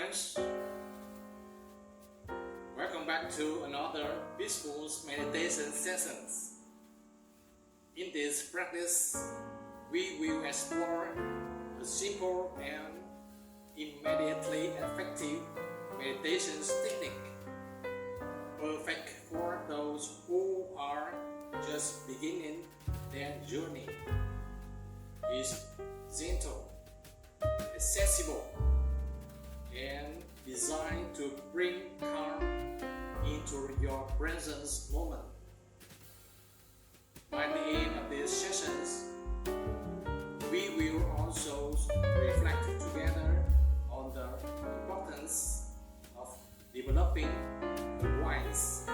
friends, welcome back to another peaceful meditation sessions. In this practice, we will explore a simple and immediately effective meditation technique, perfect for those who are just beginning their journey. It's gentle, accessible, and designed to bring calm into your present moment. By the end of these sessions, we will also reflect together on the importance of developing a wise,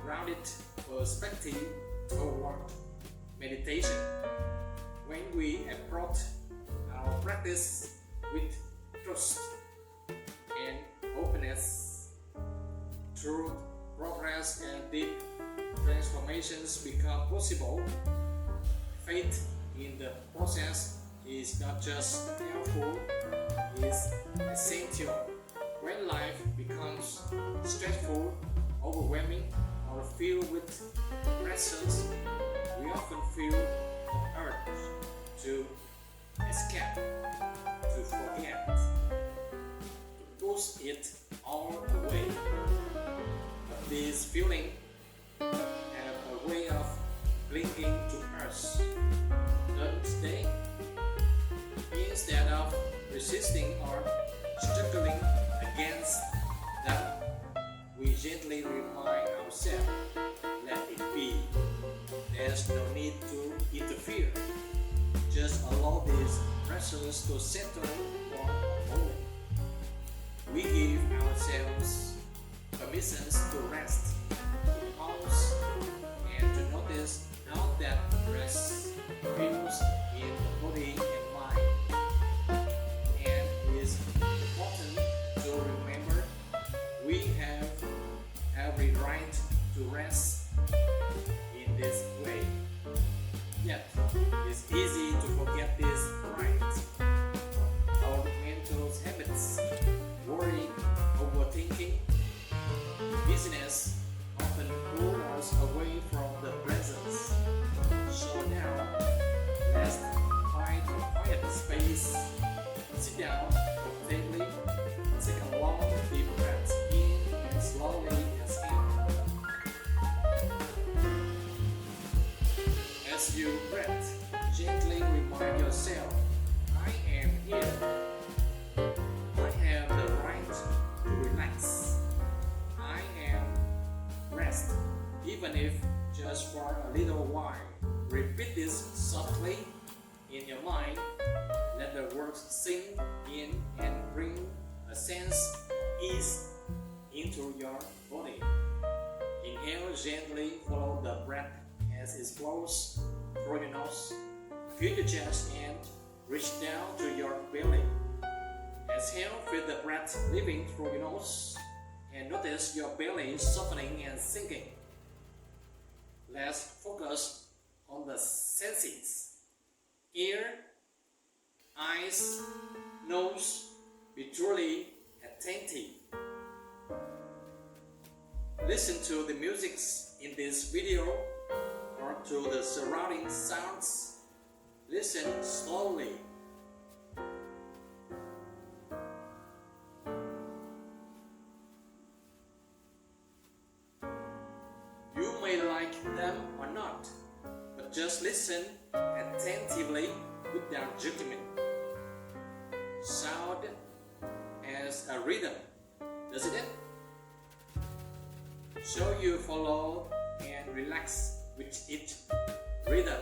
grounded perspective toward meditation. When we approach our practice with trust and openness, true progress and deep transformations become possible. Faith in the process is not just helpful, it is essential. When life becomes stressful, overwhelming, or filled with pressures, we often feel the urge to escape, to forget, to push it all away. But this feeling have a way of clinging to us, don't they? Instead of resisting or struggling against them, we gently remind ourselves, let it be. There's no need to interfere. Just allow these pressures to settle for a moment. We give ourselves permissions to rest, to pause, and to notice how that rest feels in the body and mind. And it is important to remember we have every right to rest in this way. Yet, it's easy to forget this right. Our mental habits, worry, overthinking, busyness often pull us away from the presence. So now, let's find a quiet space, sit down comfortably, take a long deep breath in and slowly exhale. As you breathe, gently remind yourself, I am here. I have the right to relax. I am rest, even if just for a little while. Repeat this softly in your mind. Let the words sink in and bring a sense of ease into your body. Inhale gently, follow the breath as it flows through your nose. Feel your chest and reach down to your belly. Exhale, feel the breath leaving through your nose and notice your belly softening and sinking. Let's focus on the senses. Ear, eyes, nose. Be truly attentive. Listen to the music in this video or to the surrounding sounds. Listen slowly. You may like them or not, but just listen attentively without judgment. Sound as a rhythm, doesn't it? So you follow and relax with each rhythm.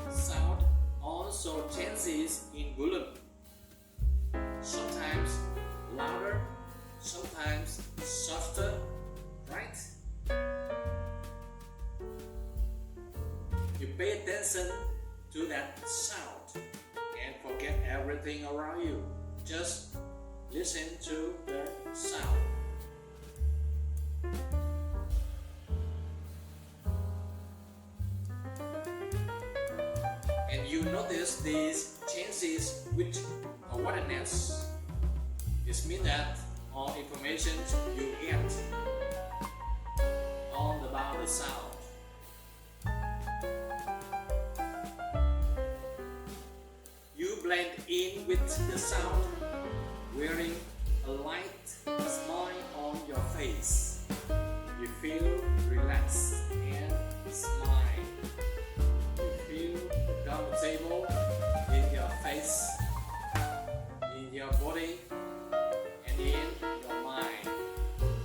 Sound also changes in volume. Sometimes louder, sometimes softer, right? You pay attention to that sound and forget everything around you. Just listen to the sound. you notice these changes with awareness, it means that all information you get all about the sound. You blend in with the sound, wearing a light smile on your face. You feel relaxed and smile. You feel comfortable in your face, in your body, and in your mind.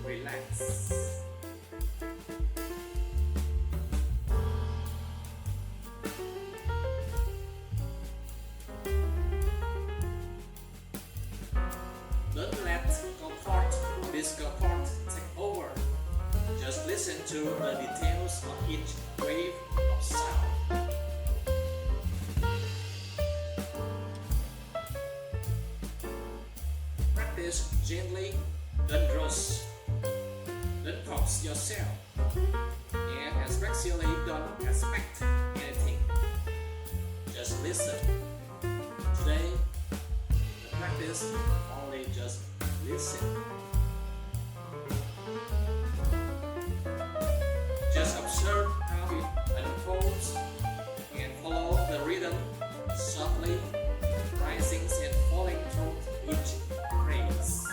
Relax. Don't let comfort or discomfort take over. Just listen to the details of each wave of sound. Practice gently, don't rush, don't force yourself, and especially don't expect anything. Just listen. Today, the practice only just listen. Just observe how it unfolds and follow the rhythm softly, rising and falling through each phrase.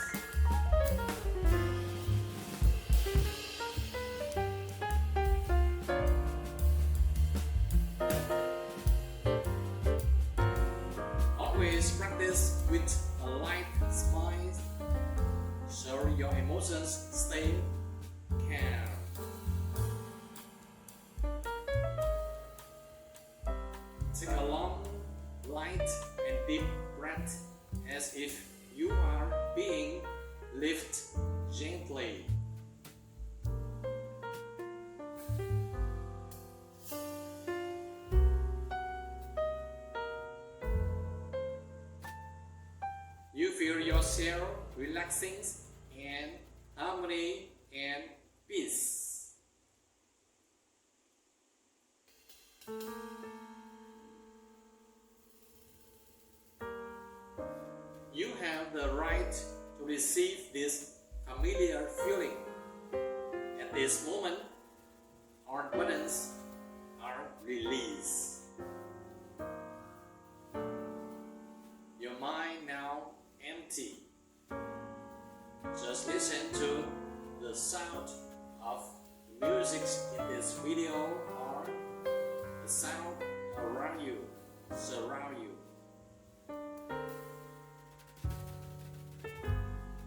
Always practice with a light smile so your emotions stay calm. Take a long, light and deep breath as if you are being lifted gently. You feel yourself relaxing and harmony and peace. You have the right to receive this familiar feeling. At this moment, our burdens are released. Your mind now empty. Just listen to the sound of music in this video or the sound around you, surround you.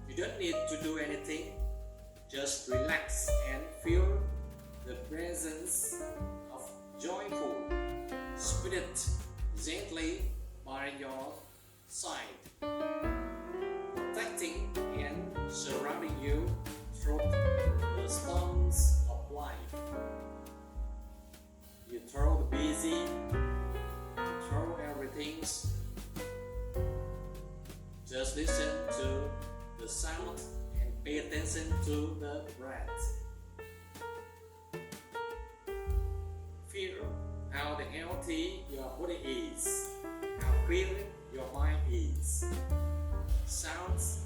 You don't need to do anything, just relax and feel the presence of joyful spirit gently by your side, protecting and surrounding you through the storms of life. You throw the busy, you throw everything. Just listen to the sound and pay attention to the breath. Feel how healthy your body is, how clear your mind is. Sounds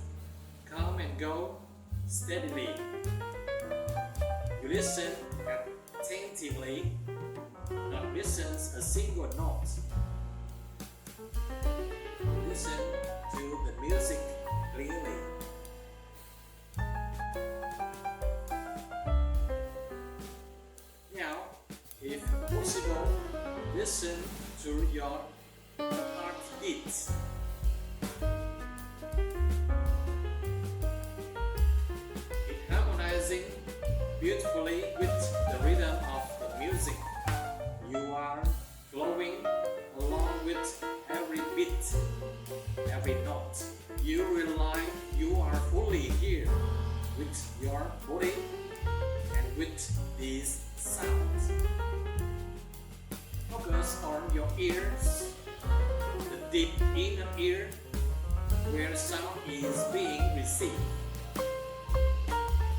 come and go steadily. You listen attentively, not listen a single note. Listen to the music clearly. Now, if possible, listen to your heartbeat. It harmonizing beautifully with the rhythm of the music. You are flowing along with every beat, every note. You realize you are fully here with your body and with these sounds. Focus on your ears, the deep inner ear where sound is being received.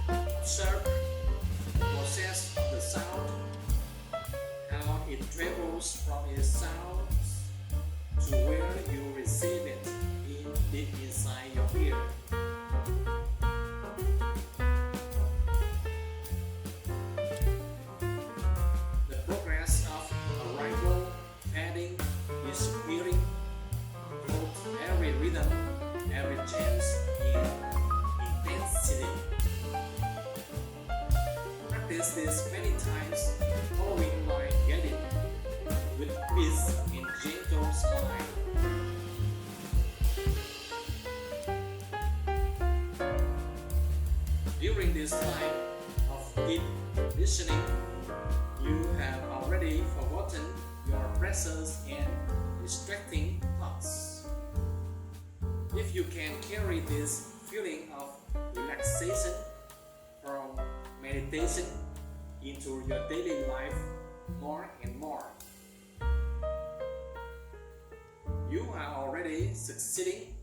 Observe the process of the sound, how it travels from its sounds to where you receive it in deep inside your ear. The progress of arrival, fading, disappearing, through every rhythm, every change in intensity. Practice this many times, following my guiding with peace and gentle smile. During this time of deep listening, you have already forgotten your precious and distracting thoughts. If you can carry this feeling of relaxation from meditation into your daily life more and more, you are already succeeding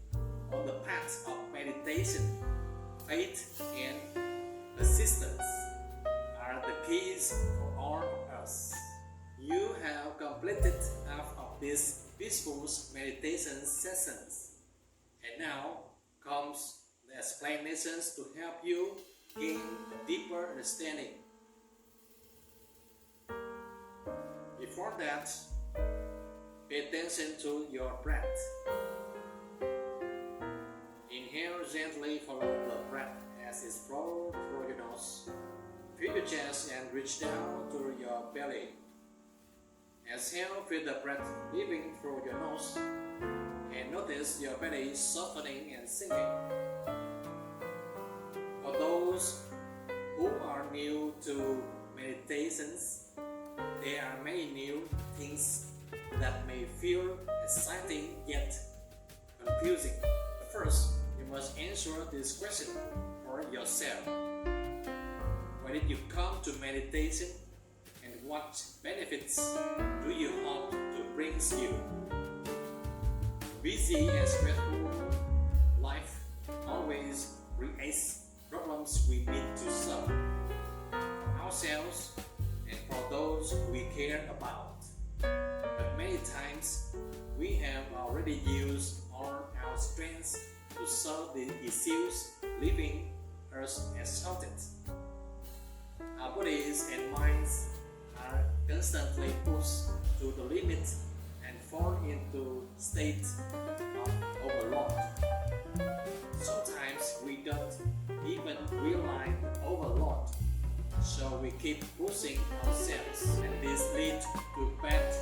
on the path of meditation. Faith and persistence are the keys for all of us. You have completed half of these peaceful meditation sessions, and now comes the explanations to help you gain a deeper understanding. Before that, pay attention to your breath. Inhale gently, follow the breath as it flows through your nose. Feel your chest and reach down to your belly. Exhale, feel the breath leaving through your nose and notice your belly softening and sinking. For those who are new to meditations, there are many new things that may feel exciting yet confusing. First, you must answer this question for yourself. Why did you come to meditation, and what benefits do you hope to bring you? Busy and stressful life always creates problems we need to solve for ourselves and for those we care about. But many times we have already used all our strengths to solve the issues leaving us exhausted. Our bodies and minds are constantly pushed to the limit and fall into states of overload. Sometimes we don't even realize the overload, so we keep pushing ourselves, and this leads to bad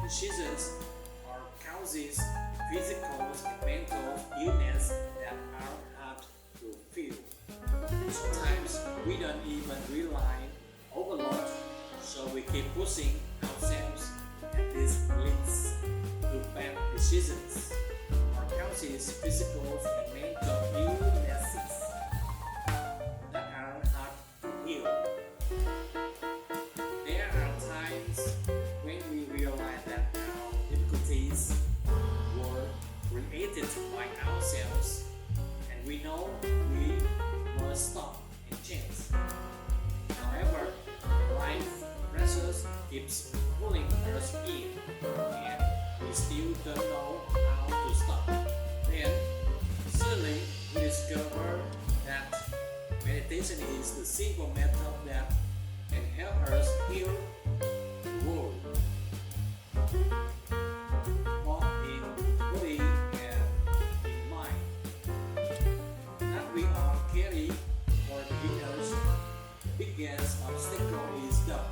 decisions or causes physical and mental illness that are hard to feel. Sometimes we don't even realize overload, so we keep pushing ourselves, and this leads to bad decisions or causes physical and mental illnesses that are hard to heal. There are times when we realize that our difficulties were created by ourselves, and we know we must stop and change. However, life pressures keeps pulling us in, and we still don't know how to stop. Then, suddenly, we discover that meditation is the simple method that can help us heal the world, both in body and in mind. That we all carry for beginners, the biggest obstacle is doubt.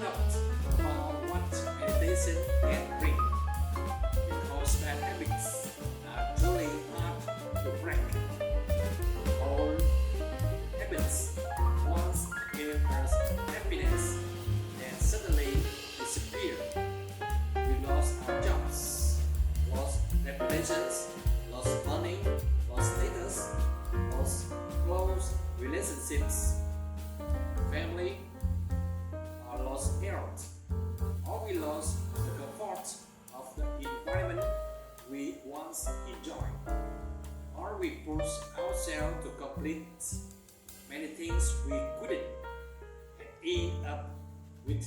Doubt about what meditation can bring, because bad habits are truly hard to break. All habits once gave us happiness and suddenly disappear. We lost our jobs, lost reputations, lost money, lost status, lost close relationships, family, or lost health. Or we lost the comfort of the environment we once enjoyed. Or we push ourselves to complete many things we couldn't, and end up with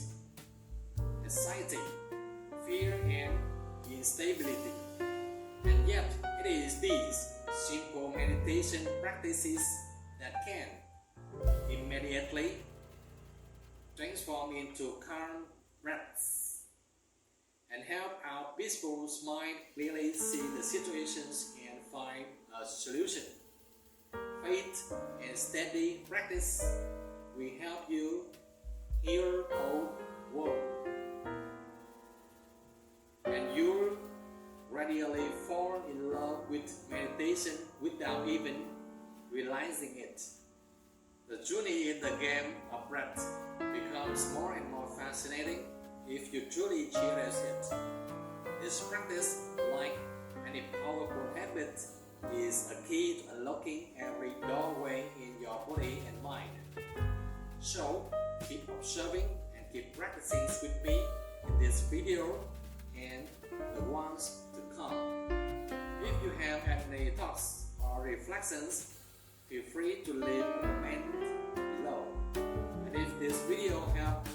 anxiety, fear, and instability. And yet, it is these simple meditation practices that can immediately transform into calm breaths and help our peaceful mind clearly see the situations and find a solution. Faith and steady practice will help you heal whole world, and you'll gradually fall in love with meditation without even realizing it. The journey in the game of breath becomes more and more fascinating if you truly cherish it. This practice, like any powerful habit, is a key to unlocking every doorway in your body and mind. So, keep observing and keep practicing with me in this video and the ones to come. If you have any thoughts or reflections, feel free to leave a comment below. And if this video helped